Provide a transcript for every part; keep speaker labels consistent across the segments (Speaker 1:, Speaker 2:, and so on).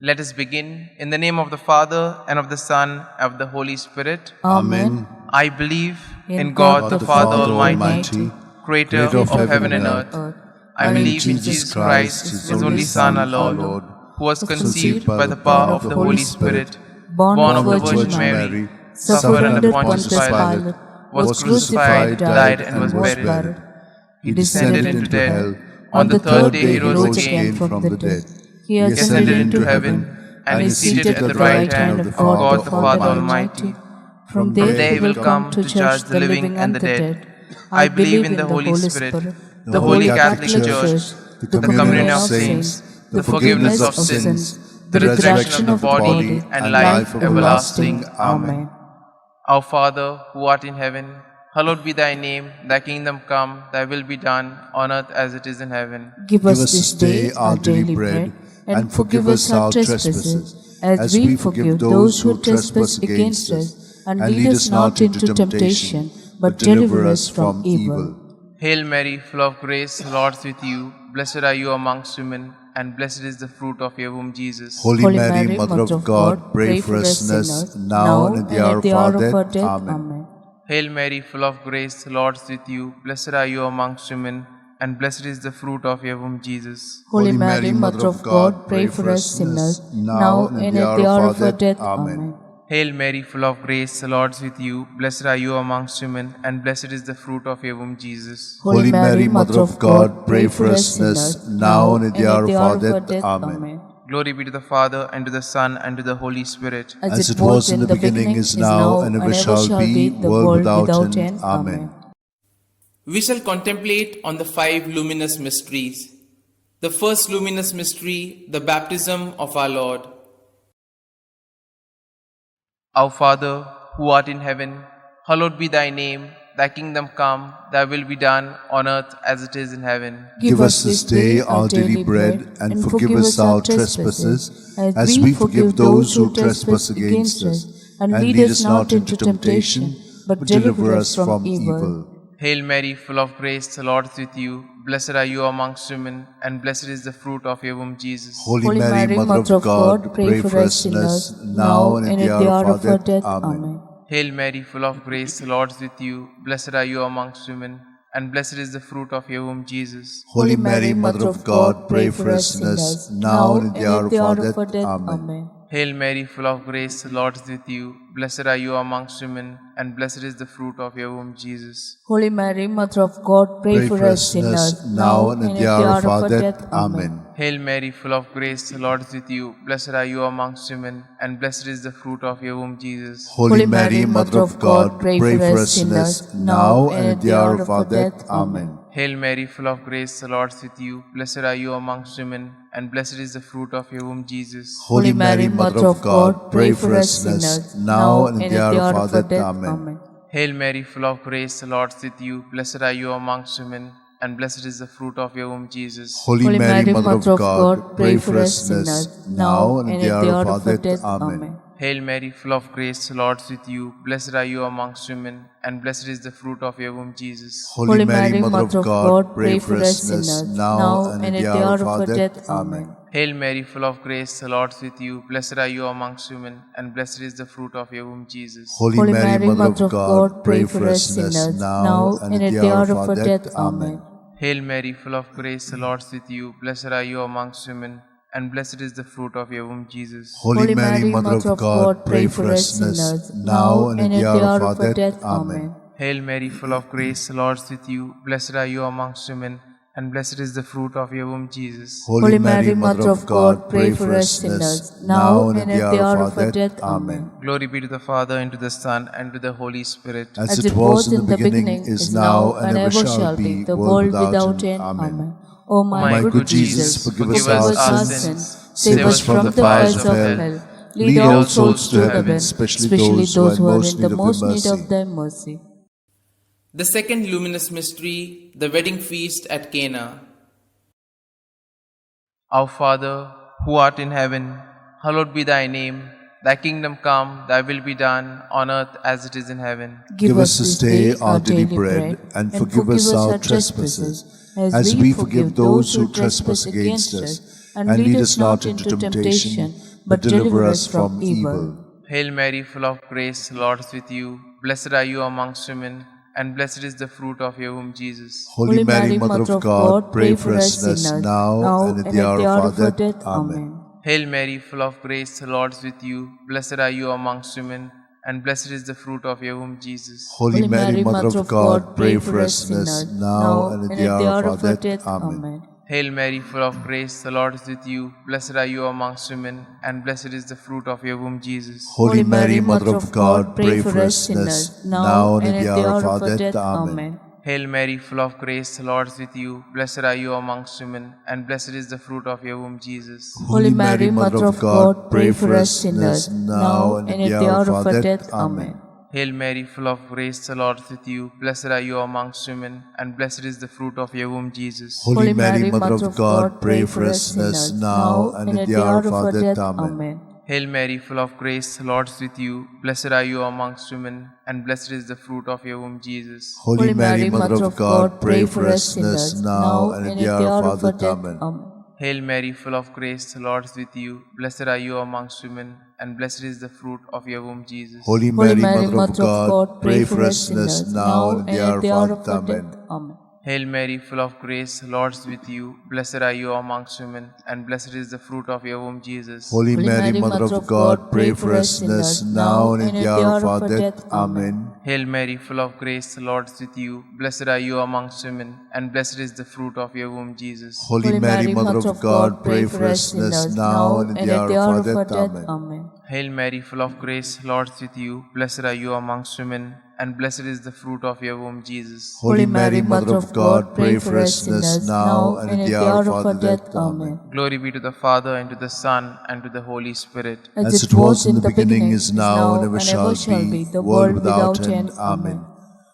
Speaker 1: Let us begin in the name of the Father, and of the Son, and of the Holy Spirit.
Speaker 2: Amen.
Speaker 1: I believe in
Speaker 2: God
Speaker 1: God the Father Almighty, creator of heaven and earth. I believe in Jesus Christ, His only Son, our Lord, who was conceived by the power of the Holy Spirit, born of the Virgin Mary, suffered under Pontius Pilate, was crucified, died, and was buried. He descended into hell. On the third day he rose again from the dead. He ascended into heaven, and is seated at the right hand of God the Father Almighty. From there he will come to judge the living and the dead. I believe in the Holy Spirit, the Holy Catholic Church, the communion of saints, the forgiveness of sins, the resurrection of the body, and life everlasting. Amen. Our Father, who art in heaven, hallowed be thy name. Thy kingdom come, thy will be done, on earth as it is in heaven.
Speaker 2: Give us this day our daily bread, and forgive us our trespasses, as we forgive those who trespass against us. And lead us not into temptation, but deliver us from evil.
Speaker 1: Hail Mary, full of grace, the Lord is with you. Blessed are you amongst women, and blessed is the fruit of your womb, Jesus.
Speaker 3: Holy Mary, Mother of God, pray for us sinners, now and at the hour of our death. Amen.
Speaker 1: Hail Mary, full of grace, the Lord is with you. Blessed are you amongst women, and blessed is the fruit of your womb, Jesus.
Speaker 2: Holy Mary, Mother of God, pray for us sinners, now and at the hour of our death. Amen.
Speaker 1: Hail Mary, full of grace, the Lord is with you. Blessed are you amongst women, and blessed is the fruit of your womb, Jesus.
Speaker 3: Holy Mary, Mother of God, pray for us sinners, now and at the hour of our death. Amen.
Speaker 1: Glory be to the Father, and to the Son, and to the Holy Spirit.
Speaker 3: As it was in the beginning, is now, and ever shall be, world without end. Amen.
Speaker 1: We shall contemplate on the 5 luminous mysteries. The first luminous mystery, the baptism of our Lord. Our Father, who art in heaven, hallowed be thy name. Thy kingdom come, thy will be done, on earth as it is in heaven.
Speaker 3: Give us this day our daily bread, and forgive us our trespasses, as we forgive those who trespass against us. And lead us not into temptation, but deliver us from evil.
Speaker 1: Hail Mary, full of grace, the Lord is with you. Blessed are you amongst women, and blessed is the fruit of your womb, Jesus.
Speaker 3: Holy Mary, Mother of God, pray for us sinners, now and at the hour of our death. Amen.
Speaker 1: Hail Mary, full of grace, the Lord is with you. Blessed are you amongst women, and blessed is the fruit of your womb, Jesus.
Speaker 3: Holy Mary, Mother of God, pray for us sinners, now and at the hour of our death. Amen.
Speaker 1: Hail Mary, full of grace, the Lord is with you. Blessed are you amongst women, and blessed is the fruit of your womb, Jesus.
Speaker 2: Holy Mary, Mother of God, pray for us sinners, now and at the hour of our death. Amen.
Speaker 1: Hail Mary, full of grace, the Lord is with you. Blessed are you amongst women, and blessed is the fruit of your womb, Jesus.
Speaker 3: Holy Mary, Mother of God, pray for us sinners, now and at the hour of our death. Amen.
Speaker 1: Hail Mary, full of grace, the Lord is with you. Blessed are you amongst women, and blessed is the fruit of your womb, Jesus.
Speaker 3: Holy Mary, Mother of God, pray for us sinners, now and at the hour of our death. Amen.
Speaker 1: Hail Mary, full of grace, the Lord is with you. Blessed are you amongst women, and blessed is the fruit of your womb, Jesus.
Speaker 3: Holy Mary, Mother of God, pray for us sinners, now and at the hour of our death. Amen.
Speaker 1: Hail Mary, full of grace, the Lord is with you. Blessed are you amongst women, and blessed is the fruit of your womb, Jesus.
Speaker 3: Holy Mary, Mother of God, pray for us sinners, now and at the hour of our death. Amen.
Speaker 1: Hail Mary, full of grace, the Lord is with you. Blessed are you amongst women, and blessed is the fruit of your womb, Jesus.
Speaker 3: Holy Mary, Mother of God, pray for us sinners, now and at the hour of our death. Amen.
Speaker 1: Hail Mary, full of grace, the Lord is with you. Blessed are you amongst women, and blessed is the fruit of your womb, Jesus.
Speaker 3: Holy Mary, Mother of God, pray for us sinners, now and at the hour of our death. Amen.
Speaker 1: Hail Mary, full of grace, the Lord is with you. Blessed are you amongst women, and blessed is the fruit of your womb, Jesus.
Speaker 3: Holy Mary, Mother of God, pray for us sinners, now and at the hour of our death. Amen.
Speaker 1: Glory be to the Father, and to the Son, and to the Holy Spirit.
Speaker 3: As it was in the beginning, is now, and ever shall be, the world without end. Amen.
Speaker 2: O my good Jesus,
Speaker 3: forgive us
Speaker 1: our sins,
Speaker 2: save us from the fires of hell, lead all souls to heaven, especially those who are in the most need of thy mercy.
Speaker 1: The second luminous mystery, the wedding feast at Cana. Our Father, who art in heaven, hallowed be thy name. Thy kingdom come, thy will be done, on earth as it is in heaven.
Speaker 3: Give us this day our daily bread, and forgive us our trespasses, as we forgive those who trespass against us.
Speaker 2: and lead us not into temptation, but deliver us from evil.
Speaker 1: Hail Mary, full of grace, the Lord is with you. Blessed are you amongst women, and blessed is the fruit of your womb, Jesus.
Speaker 3: Holy Mary, Mother of God, pray for us sinners now and at the hour of our death. Amen.
Speaker 1: Hail Mary, full of grace, the Lord is with you. Blessed are you amongst women, and blessed is the fruit of your womb, Jesus.
Speaker 3: Holy Mary, Mother of God, pray for us sinners now and at the hour of our death. Amen.
Speaker 1: Hail Mary, full of grace, the Lord is with you. Blessed are you amongst women, and blessed is the fruit of your womb, Jesus.
Speaker 3: Holy Mary, Mother of God, pray for us sinners now and at the hour of our death. Amen.
Speaker 1: Hail Mary, full of grace, the Lord is with you. Blessed are you amongst women, and blessed is the fruit of your womb, Jesus.
Speaker 2: Holy Mary, Mother of God, pray for us sinners now and at the hour of our death. Amen.
Speaker 1: Hail Mary, full of grace, the Lord is with you. Blessed are you amongst women, and blessed is the fruit of your womb, Jesus.
Speaker 3: Holy Mary, Mother of God, pray for us sinners now and at the hour of our death. Amen.
Speaker 1: Hail Mary, full of grace, the Lord is with you. Blessed are you amongst women, and blessed is the fruit of your womb, Jesus.
Speaker 3: Holy Mary, Mother of God, pray for us sinners now and at the hour of our death. Amen.
Speaker 1: Hail Mary, full of grace, the Lord is with you. Blessed are you amongst women, and blessed is the fruit of your womb, Jesus.
Speaker 3: Holy Mary, Mother of God, pray for us sinners now and at the hour of our death. Amen.
Speaker 1: Hail Mary, full of grace, the Lord is with you. Blessed are you amongst women, and blessed is the fruit of your womb, Jesus.
Speaker 3: Holy Mary, Mother of God, pray for us sinners now and at the hour of our death. Amen.
Speaker 1: Hail Mary, full of grace, the Lord is with you. Blessed are you amongst women, and blessed is the fruit of your womb, Jesus.
Speaker 3: Holy Mary, Mother of God, pray for us sinners now and at the hour of our death. Amen.
Speaker 1: Hail Mary, full of grace, the Lord is with you. Blessed are you amongst women, and blessed is the fruit of your womb, Jesus.
Speaker 3: Holy Mary, Mother of God, pray for us sinners now and at the hour of our death. Amen.
Speaker 1: Glory be to the Father, and to the Son, and to the Holy Spirit.
Speaker 3: As it was in the beginning, is now, and ever shall be, the world without end. Amen.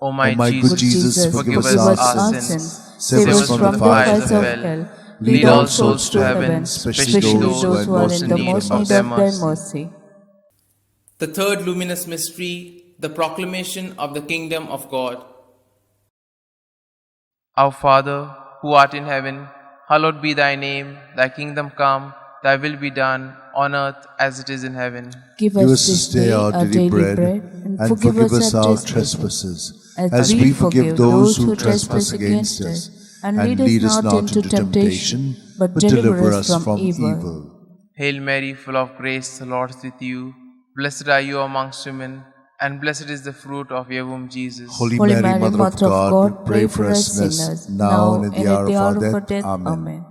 Speaker 1: O my
Speaker 3: good Jesus,
Speaker 1: forgive us our sins,
Speaker 3: save us from the fires of
Speaker 1: hell, lead all souls to heaven, especially those who are in the most need of thy mercy. The third luminous mystery, the proclamation of the kingdom of God. Our Father, who art in heaven, hallowed be thy name. Thy kingdom come, thy will be done, on earth as it is in heaven.
Speaker 2: Give us this day our daily bread, and forgive us our trespasses, as we forgive those who trespass against us. And lead us not into temptation, but deliver us from evil.
Speaker 1: Hail Mary, full of grace, the Lord is with you. Blessed are you amongst women, and blessed is the fruit of your womb, Jesus.
Speaker 3: Holy Mary, Mother of God, pray for us sinners now and at the hour of our death. Amen.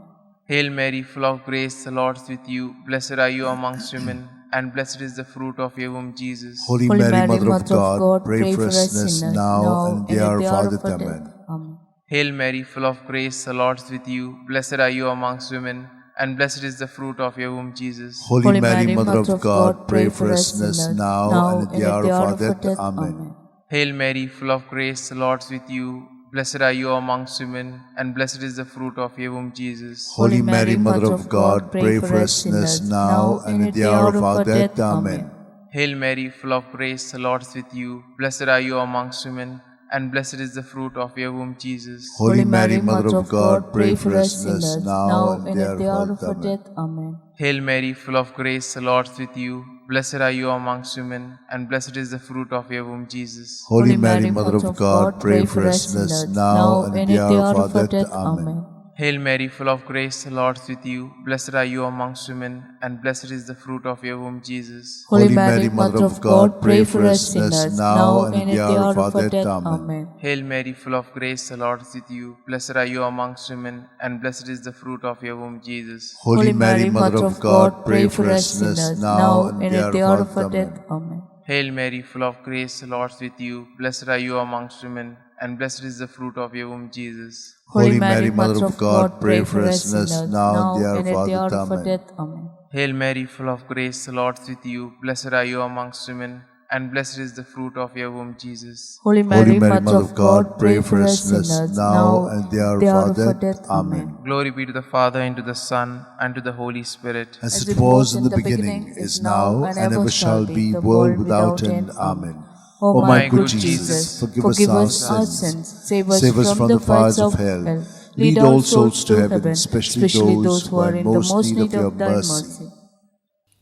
Speaker 1: Hail Mary, full of grace, the Lord is with you. Blessed are you amongst women, and blessed is the fruit of your womb, Jesus.
Speaker 3: Holy Mary, Mother of God, pray for us sinners now and at the hour of our death. Amen.
Speaker 1: Hail Mary, full of grace, the Lord is with you. Blessed are you amongst women, and blessed is the fruit of your womb, Jesus.
Speaker 3: Holy Mary, Mother of God, pray for us sinners now and at the hour of our death. Amen.
Speaker 1: Hail Mary, full of grace, the Lord is with you. Blessed are you amongst women, and blessed is the fruit of your womb, Jesus.
Speaker 3: Holy Mary, Mother of God, pray for us sinners now and at the hour of our death. Amen.
Speaker 1: Hail Mary, full of grace, the Lord is with you. Blessed are you amongst women, and blessed is the fruit of your womb, Jesus.
Speaker 3: Holy Mary, Mother of God, pray for us sinners now and at the hour of our death.
Speaker 2: Amen.
Speaker 1: Hail Mary, full of grace, the Lord is with you. Blessed are you amongst women, and blessed is the fruit of your womb, Jesus.
Speaker 3: Holy Mary, Mother of God, pray for us sinners now and at the hour of our death. Amen.
Speaker 1: Hail Mary, full of grace, the Lord is with you. Blessed are you amongst women, and blessed is the fruit of your womb, Jesus.
Speaker 3: Holy Mary, Mother of God, pray for us sinners now and at the hour of our death. Amen.
Speaker 1: Hail Mary, full of grace, the Lord is with you. Blessed are you amongst women, and blessed is the fruit of your womb, Jesus.
Speaker 3: Holy Mary, Mother of God, pray for us sinners now and at the hour of our death.
Speaker 2: Amen.
Speaker 1: Hail Mary, full of grace, the Lord is with you. Blessed are you amongst women, and blessed is the fruit of your womb, Jesus.
Speaker 3: Holy Mary, Mother of God, pray for us sinners now and at the hour of our death. Amen.
Speaker 1: Hail Mary, full of grace, the Lord is with you. Blessed are you amongst women, and blessed is the fruit of your womb, Jesus.
Speaker 2: Holy Mary, Mother of God, pray for us sinners now and at the hour of our death. Amen.
Speaker 1: Glory be to the Father, and to the Son, and to the Holy Spirit.
Speaker 3: As it was in the beginning, is now, and ever shall be, world without end. Amen.
Speaker 2: O my good Jesus, forgive us our sins, save us from the fires of hell,
Speaker 3: Lead all souls to heaven, especially those who are in the most need of thy mercy.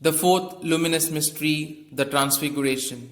Speaker 1: The fourth luminous mystery, the Transfiguration.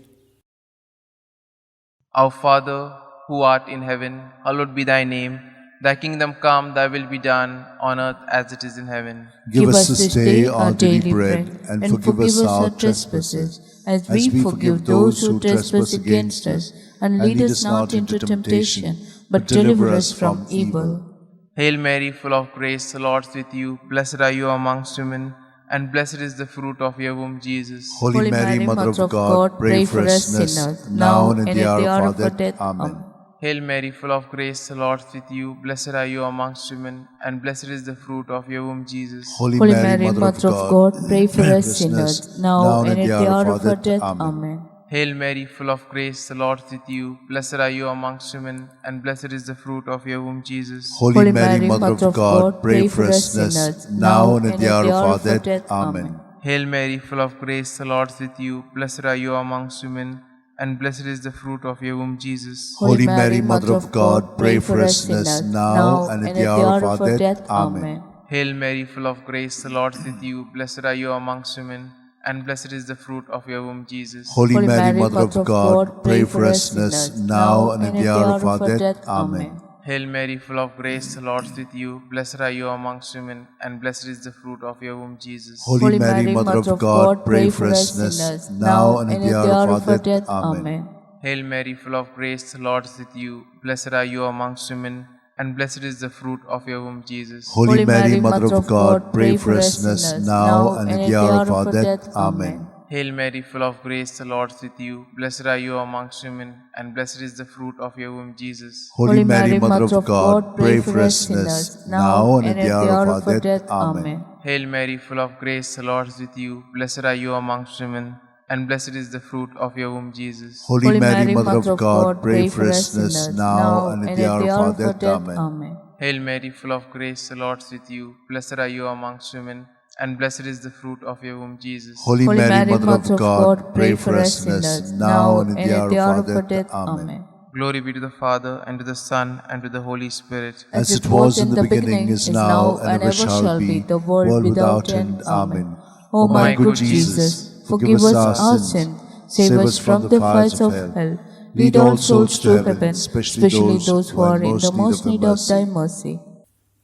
Speaker 1: Our Father, who art in heaven, hallowed be thy name. Thy kingdom come, thy will be done, on earth as it is in heaven.
Speaker 3: Give us this day our daily bread, and forgive us our trespasses, as we forgive those who trespass against us. And lead us not into temptation, but deliver us from evil.
Speaker 1: Hail Mary, full of grace, the Lord is with you. Blessed are you amongst women, and blessed is the fruit of your womb, Jesus.
Speaker 3: Holy Mary, Mother of God, pray for us sinners, now and at the hour of our death. Amen.
Speaker 1: Hail Mary, full of grace, the Lord is with you. Blessed are you amongst women, and blessed is the fruit of your womb, Jesus.
Speaker 3: Holy Mary, Mother of God, pray for us sinners, now and at the hour of our death. Amen.
Speaker 1: Hail Mary, full of grace, the Lord is with you. Blessed are you amongst women, and blessed is the fruit of your womb, Jesus.
Speaker 3: Holy Mary, Mother of God, pray for us sinners, now and at the hour of our death. Amen.
Speaker 1: Hail Mary, full of grace, the Lord is with you. Blessed are you amongst women, and blessed is the fruit of your womb, Jesus.
Speaker 3: Holy Mary, Mother of God, pray for us sinners, now and at the hour of our death. Amen.
Speaker 1: Hail Mary, full of grace, the Lord is with you. Blessed are you amongst women, and blessed is the fruit of your womb, Jesus.
Speaker 3: Holy Mary, Mother of God, pray for us sinners, now and at the hour of our death. Amen.
Speaker 1: Hail Mary, full of grace, the Lord is with you. Blessed are you amongst women, and blessed is the fruit of your womb, Jesus.
Speaker 3: Holy Mary, Mother of God, pray for us sinners, now and at the hour of our death. Amen.
Speaker 1: Hail Mary, full of grace, the Lord is with you. Blessed are you amongst women, and blessed is the fruit of your womb, Jesus.
Speaker 3: Holy Mary, Mother of God, pray for us sinners, now and at the hour of our death. Amen.
Speaker 1: Hail Mary, full of grace, the Lord is with you. Blessed are you amongst women, and blessed is the fruit of your womb, Jesus.
Speaker 3: Holy Mary, Mother of God, pray for us sinners, now and at the hour of our death. Amen.
Speaker 1: Hail Mary, full of grace, the Lord is with you. Blessed are you amongst women, and blessed is the fruit of your womb, Jesus.
Speaker 3: Holy Mary, Mother of God, pray for us sinners, now and at the hour of our death. Amen.
Speaker 1: Hail Mary, full of grace, the Lord is with you. Blessed are you amongst women, and blessed is the fruit of your womb, Jesus.
Speaker 3: Holy Mary, Mother of God, pray for us sinners, now and at the hour of our death. Amen.
Speaker 1: Glory be to the Father, and to the Son, and to the Holy Spirit.
Speaker 3: As it was in the beginning, is now, and ever shall be, the world without end. Amen. O my good Jesus, forgive us our sins, save us from the fires of hell. Lead all souls to heaven, especially those who are in the most need of thy mercy.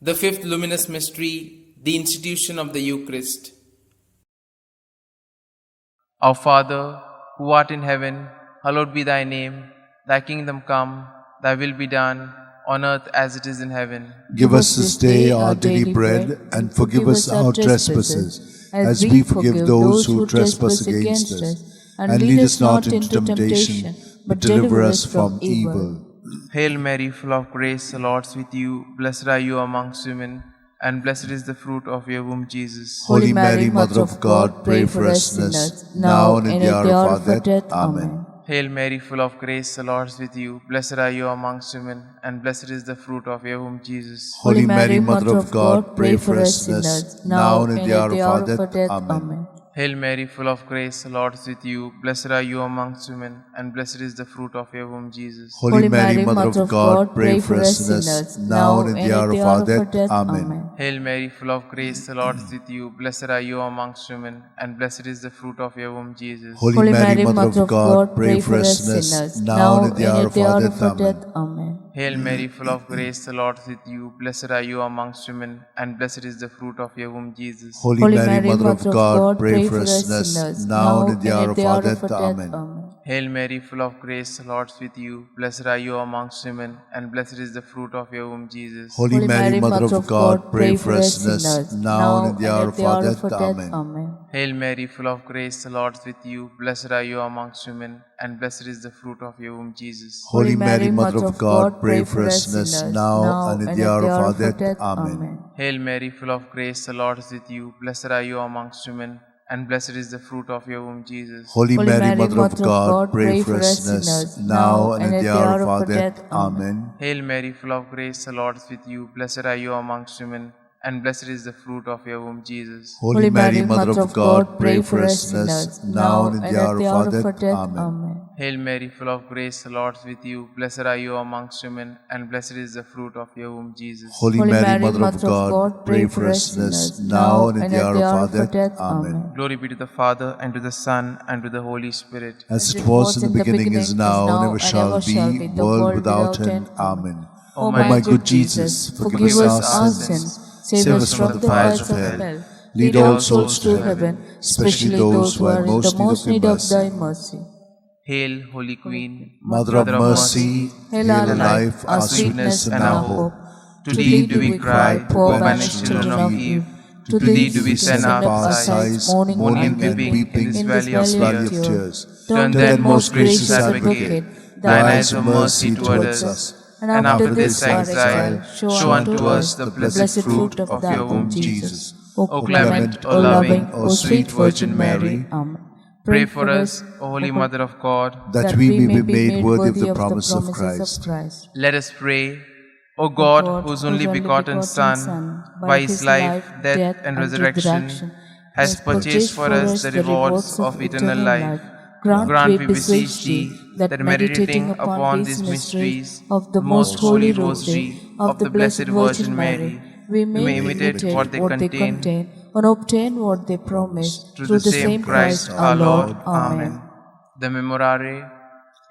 Speaker 1: The fifth luminous mystery, the institution of the Eucharist. Our Father, who art in heaven, hallowed be thy name. Thy kingdom come, thy will be done, on earth as it is in heaven.
Speaker 3: Give us this day our daily bread, and forgive us our trespasses, as we forgive those who trespass against us. And lead us not into temptation, but deliver us from evil.
Speaker 1: Hail Mary, full of grace, the Lord is with you. Blessed are you amongst women, and blessed is the fruit of your womb, Jesus.
Speaker 3: Holy Mary, Mother of God, pray for us sinners, now and at the hour of our death. Amen.
Speaker 1: Hail Mary, full of grace, the Lord is with you. Blessed are you amongst women, and blessed is the fruit of your womb, Jesus.
Speaker 3: Holy Mary, Mother of God, pray for us sinners, now and at the hour of our death. Amen.
Speaker 1: Hail Mary, full of grace, the Lord is with you. Blessed are you amongst women, and blessed is the fruit of your womb, Jesus.
Speaker 3: Holy Mary, Mother of God, pray for us sinners, now and at the hour of our death. Amen.
Speaker 1: Hail Mary, full of grace, the Lord is with you. Blessed are you amongst women, and blessed is the fruit of your womb, Jesus.
Speaker 3: Holy Mary, Mother of God, pray for us sinners, now and at the hour of our death. Amen.
Speaker 1: Hail Mary, full of grace, the Lord is with you. Blessed are you amongst women, and blessed is the fruit of your womb, Jesus.
Speaker 3: Holy Mary, Mother of God, pray for us sinners, now and at the hour of our death. Amen.
Speaker 1: Hail Mary, full of grace, the Lord is with you. Blessed are you amongst women, and blessed is the fruit of your womb, Jesus.
Speaker 3: Holy Mary, Mother of God, pray for us sinners, now and at the hour of our death. Amen.
Speaker 1: Hail Mary, full of grace, the Lord is with you. Blessed are you amongst women, and blessed is the fruit of your womb, Jesus.
Speaker 3: Holy Mary, Mother of God, pray for us sinners, now and at the hour of our death. Amen.
Speaker 1: Hail Mary, full of grace, the Lord is with you. Blessed are you amongst women, and blessed is the fruit of your womb, Jesus.
Speaker 3: Holy Mary, Mother of God, pray for us sinners, now and at the hour of our death. Amen.
Speaker 1: Hail Mary, full of grace, the Lord is with you. Blessed are you amongst women, and blessed is the fruit of your womb, Jesus.
Speaker 3: Holy Mary, Mother of God, pray for us sinners, now and at the hour of our death. Amen.
Speaker 1: Hail Mary, full of grace, the Lord is with you. Blessed are you amongst women, and blessed is the fruit of your womb, Jesus.
Speaker 3: Holy Mary, Mother of God, pray for us sinners, now and at the hour of our death. Amen.
Speaker 1: Glory be to the Father, and to the Son, and to the Holy Spirit.
Speaker 3: As it was in the beginning, is now, and ever shall be, world without end. Amen.
Speaker 1: O
Speaker 3: my good Jesus, forgive us our sins, save us from the fires of hell. Lead all souls to heaven, especially those who are in the most need of thy mercy.
Speaker 1: Hail, Holy Queen,
Speaker 3: Mother of mercy, hail our life, our sweetness, and our hope.
Speaker 1: To thee do we cry, poor banished children of Eve. To thee do we send our sighs, mourning and weeping in this valley of tears. Turn then, most gracious Advocate, thine eyes of mercy towards us, and after this exile, show unto us the blessed fruit of your womb, Jesus. O clement, O loving, O sweet Virgin Mary,
Speaker 2: Amen.
Speaker 1: pray for us, O Holy Mother of God,
Speaker 3: that we may be made worthy of the promise of Christ.
Speaker 1: Let us pray. O God, whose only begotten Son, by his life, death, and resurrection, has purchased for us the rewards of eternal life, grant, we beseech thee, that meditating upon these mysteries of the most holy Rosary of the Blessed Virgin Mary, we may imitate what they contain
Speaker 2: and obtain what they promise
Speaker 1: through the same Christ our Lord. Amen. The Memorare.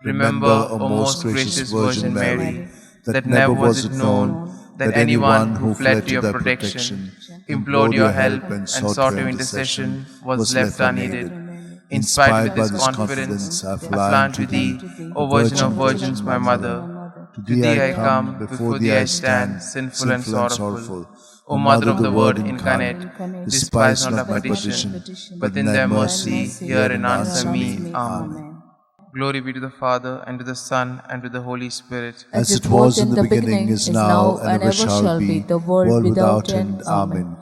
Speaker 1: Remember, O most gracious Virgin Mary, that never was it known that anyone who fled to your protection, implored your help, and sought your intercession was left unheeded. Inspired with this confidence, I fly to thee, O Virgin of Virgins, my Mother. To thee I come, before thee I stand, sinful and sorrowful. O Mother of the Word incarnate, despise not my petition, but in thy mercy hear and answer me. Amen. Glory be to the Father, and to the Son, and to the Holy Spirit.
Speaker 3: As it was in the beginning, is now, and ever shall be, the world without end. Amen.